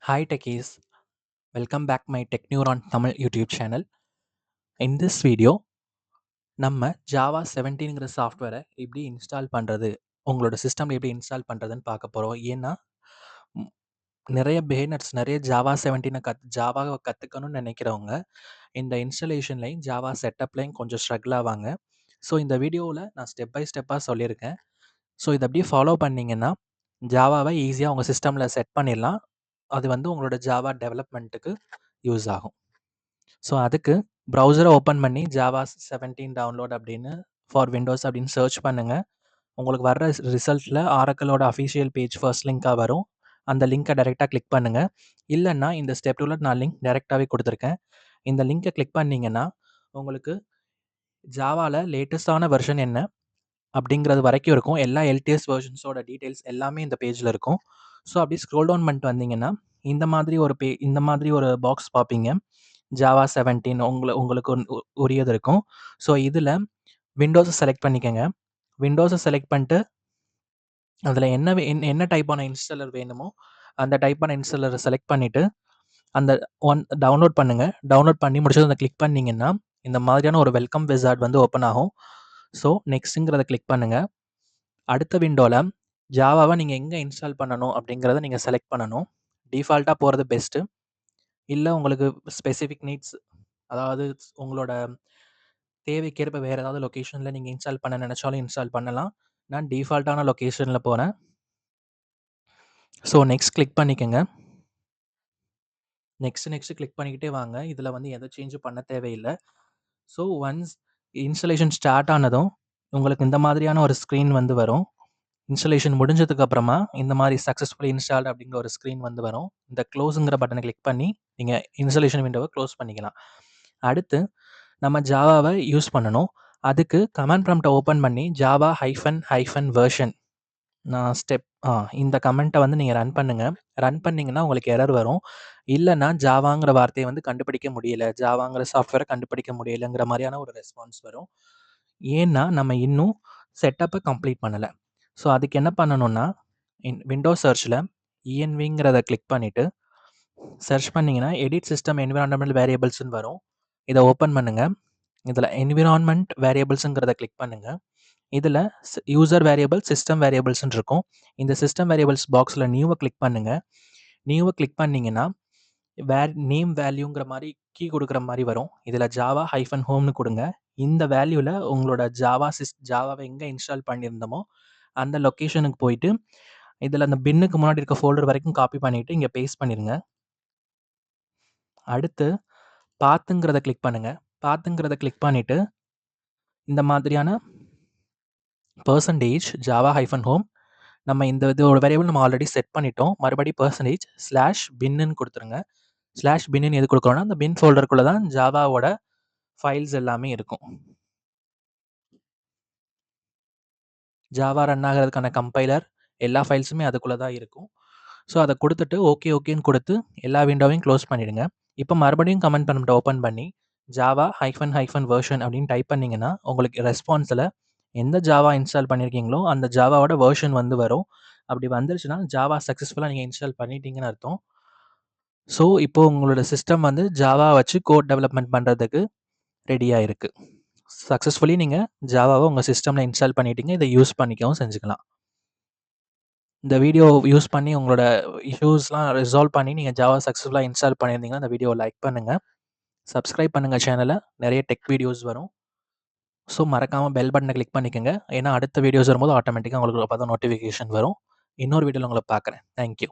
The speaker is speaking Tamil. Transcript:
Hi techies, welcome back my TechNeuron Tamil YouTube channel. In this video, நம்ம ஜாவா 17ங்கிற சாஃப்ட்வேரை எப்படி இன்ஸ்டால் பண்ணுறது உங்களோட சிஸ்டமில் எப்படி இன்ஸ்டால் பண்ணுறதுன்னு பார்க்க போகிறோம். ஏன்னா ம், நிறைய பிகினர்ஸ் நிறைய ஜாவா 17 ஜாவாவை கற்றுக்கணும்னு நினைக்கிறவங்க இந்த இன்ஸ்டலேஷன்லையும் ஜாவா செட்டப்லையும் கொஞ்சம் ஸ்ட்ரகிள் ஆவாங்க. ஸோ இந்த வீடியோவில் நான் ஸ்டெப் பை ஸ்டெப்பாக சொல்லியிருக்கேன். ஸோ இதை அப்படியே ஃபாலோ பண்ணிங்கன்னா ஜாவாவை ஈஸியாக உங்கள் சிஸ்டமில் செட் பண்ணிடலாம். அது வந்து உங்களோட ஜாவா டெவலப்மெண்ட்டுக்கு யூஸ் ஆகும். ஸோ அதுக்கு ப்ரௌசரை ஓப்பன் பண்ணி ஜாவா 17 டவுன்லோட் அப்படின்னு ஃபார் விண்டோஸ் அப்படின்னு சர்ச் பண்ணுங்கள். உங்களுக்கு வர்ற ரிசல்ட்டில் ஆரக்கிளோட அஃபிஷியல் பேஜ் ஃபர்ஸ்ட் லிங்காக வரும். அந்த லிங்க்கை டைரெக்டாக கிளிக் பண்ணுங்கள். இல்லைன்னா இந்த ஸ்டெப் டூவில் நான் லிங்க் டைரெக்டாகவே கொடுத்துருக்கேன். இந்த லிங்க்கை கிளிக் பண்ணிங்கன்னா உங்களுக்கு ஜாவாவில் லேட்டஸ்டான வெர்ஷன் என்ன அப்படிங்கிறது வரைக்கும் இருக்கும். எல்லா எல்டிஎஸ் வெர்ஷன்ஸோட டீட்டெயில்ஸ் எல்லாமே இந்த பேஜில் இருக்கும். ஸோ அப்படி ஸ்க்ரோல் டவுன் பண்ணிட்டு வந்தீங்கன்னா இந்த மாதிரி ஒரு பாக்ஸ் பார்ப்பீங்க. ஜாவா 17 உங்களுக்கு உரியது இருக்கும். ஸோ இதில் விண்டோஸை செலக்ட் பண்ணிக்கங்க. விண்டோஸை செலக்ட் பண்ணிட்டு அதில் என்ன டைப்பான இன்ஸ்டாலர் வேணுமோ அந்த டைப்பான இன்ஸ்டாலரை செலக்ட் பண்ணிவிட்டு அந்த டவுன்லோட் பண்ணுங்கள். டவுன்லோட் பண்ணி முடிச்சது அதை கிளிக் பண்ணிங்கன்னா இந்த மாதிரியான ஒரு வெல்கம் விசார்ட் வந்து ஓப்பன் ஆகும். ஸோ நெக்ஸ்ட்டுங்கிறத கிளிக் பண்ணுங்கள். அடுத்த விண்டோவில் ஜாவாவை நீங்கள் எங்கே இன்ஸ்டால் பண்ணணும் அப்படிங்கிறத நீங்கள் செலக்ட் பண்ணணும். டிஃபால்ட்டாக போகிறது பெஸ்ட்டு. இல்லை உங்களுக்கு ஸ்பெசிஃபிக் நீட்ஸ், அதாவது உங்களோட தேவைக்கேற்ப வேறு ஏதாவது லொக்கேஷனில் நீங்கள் இன்ஸ்டால் பண்ண நினச்சாலும் இன்ஸ்டால் பண்ணலாம். நான் டிஃபால்ட்டான லொக்கேஷனில் போகிறேன். ஸோ நெக்ஸ்ட் கிளிக் பண்ணிக்கோங்க. நெக்ஸ்ட் கிளிக் பண்ணிக்கிட்டே வாங்க. இதில் வந்து எந்த சேஞ்சும் பண்ண தேவையில்லை. ஸோ ஒன்ஸ் இன்ஸ்டலேஷன் ஸ்டார்ட் ஆனதும் உங்களுக்கு இந்த மாதிரியான ஒரு ஸ்க்ரீன் வந்து வரும். இன்ஸ்டலேஷன் முடிஞ்சதுக்கப்புறமா இந்த மாதிரி சக்ஸஸ்ஃபுல்லி இன்ஸ்டால்டு அப்படிங்கிற ஒரு ஸ்க்ரீன் வந்து வரும். இந்த க்ளோஸுங்கிற பட்டனை கிளிக் பண்ணி நீங்கள் இன்ஸ்டலேஷன் விண்டோவை க்ளோஸ் பண்ணிக்கலாம். அடுத்து நம்ம ஜாவாவை யூஸ் பண்ணணும். அதுக்கு கமாண்ட் ப்ராம்ப்ட்டை ஓப்பன் பண்ணி ஜாவா ஹைஃபன் வெர்ஷன் நான் இந்த கமெண்ட்டை வந்து நீங்கள் ரன் பண்ணுங்கள். ரன் பண்ணிங்கன்னா உங்களுக்கு எரர் வரும். இல்லைன்னா ஜாவாங்கிற வார்த்தையை வந்து கண்டுபிடிக்க முடியல, ஜாவாங்கிற சாஃப்ட்வேரை கண்டுபிடிக்க முடியலைங்கிற மாதிரியான ஒரு ரெஸ்பான்ஸ் வரும். ஏன்னா நம்ம இன்னும் செட்டப்பை கம்ப்ளீட் பண்ணலை. ஸோ அதுக்கு என்ன பண்ணணும்னா விண்டோஸ் சர்ச்சில் இஎன்விங்கிறத கிளிக் பண்ணிவிட்டு சர்ச் பண்ணிங்கன்னா எடிட் சிஸ்டம் என்விரான்மெண்டல் வேரியபிள்ஸ்னு வரும். இதை ஓப்பன் பண்ணுங்கள். இதில் என்விரான்மெண்ட் வேரியபிள்ஸுங்கிறத கிளிக் பண்ணுங்கள். இதில் யூசர் வேரியபிள், சிஸ்டம் வேரியபிள்ஸ்ன்னு இருக்கும். இந்த சிஸ்டம் வேரியபிள்ஸ் பாக்ஸில் நியூவை கிளிக் பண்ணுங்கள். நியூவை கிளிக் பண்ணிங்கன்னா நேம் வேல்யூங்கிற மாதிரி கீ கொடுக்குற மாதிரி வரும். இதில் ஜாவா ஹோம்னு கொடுங்க. இந்த வேல்யூவில் உங்களோட ஜாவாவை எங்கே இன்ஸ்டால் பண்ணியிருந்தோமோ அந்த லொக்கேஷனுக்கு போயிட்டு இதில் அந்த பின்னுக்கு முன்னாடி இருக்க ஃபோல்டர் வரைக்கும் காப்பி பண்ணிவிட்டு இங்கே பேஸ்ட் பண்ணிடுங்க. அடுத்து பாத்துங்கிறத கிளிக் பண்ணுங்கள். பாத்துங்கிறத கிளிக் பண்ணிவிட்டு இந்த மாதிரியான ஜாவா ஹோம் நம்ம இந்த இதோட வேரியபிள் நம்ம ஆல்ரெடி செட் பண்ணிட்டோம். மறுபடியும் /binன்னு கொடுத்துருங்க. /binன்னு எது கொடுக்குறோன்னா அந்த பின் ஃபோல்டருக்குள்ளே தான் ஜாவாவோட ஃபைல்ஸ் எல்லாமே இருக்கும். ஜாவா ரன் ஆகிறதுக்கான கம்பைலர் எல்லா ஃபைல்ஸுமே அதுக்குள்ளே தான் இருக்கும். ஸோ அதை கொடுத்துட்டு ஓகேன்னு கொடுத்து எல்லா விண்டோவையும் க்ளோஸ் பண்ணிவிடுங்க. இப்போ மறுபடியும் கமெண்ட் ப்ராம்ப்ட்டை ஓப்பன் பண்ணி ஜாவா ஹைஃபன் வெர்ஷன் அப்படின்னு டைப் பண்ணிங்கன்னா உங்களுக்கு ரெஸ்பான்ஸில் எந்த ஜாவா இன்ஸ்டால் பண்ணியிருக்கீங்களோ அந்த ஜாவாவோட வெர்ஷன் வந்து வரும். அப்படி வந்துருச்சுன்னா ஜாவா சக்ஸஸ்ஃபுல்லாக நீங்கள் இன்ஸ்டால் பண்ணிட்டீங்கன்னு அர்த்தம். ஸோ இப்போது உங்களோட சிஸ்டம் வந்து ஜாவா வச்சு கோட் டெவலப்மெண்ட் பண்ணுறதுக்கு ரெடியாக இருக்குது. சக்ஸஸ்ஃபுல்லி நீங்கள் ஜாவாவை உங்கள் சிஸ்டமில் இன்ஸ்டால் பண்ணிட்டீங்க. இதை யூஸ் பண்ணிக்கவும் செஞ்சுக்கலாம். இந்த வீடியோ யூஸ் பண்ணி உங்களோட இஷ்யூஸ்லாம் ரிசால்வ் பண்ணி நீங்கள் ஜாவா சக்ஸஸ்ஃபுல்லாக இன்ஸ்டால் பண்ணியிருந்தீங்கன்னா இந்த வீடியோவை லைக் பண்ணுங்கள். சப்ஸ்கிரைப் பண்ணுங்கள் சேனலை. நிறைய டெக் வீடியோஸ் வரும். ஸோ மறக்காமல் பெல் பட்டனை கிளிக் பண்ணிக்கோங்க. ஏன்னா அடுத்த வீடியோஸ் வரும்போது ஆட்டோமேட்டிக்காக உங்களுக்கு அப்போ தான் நோட்டிஃபிகேஷன் வரும். இன்னொரு வீடியோவில் உங்களை பார்க்குறேன். தேங்க்யூ.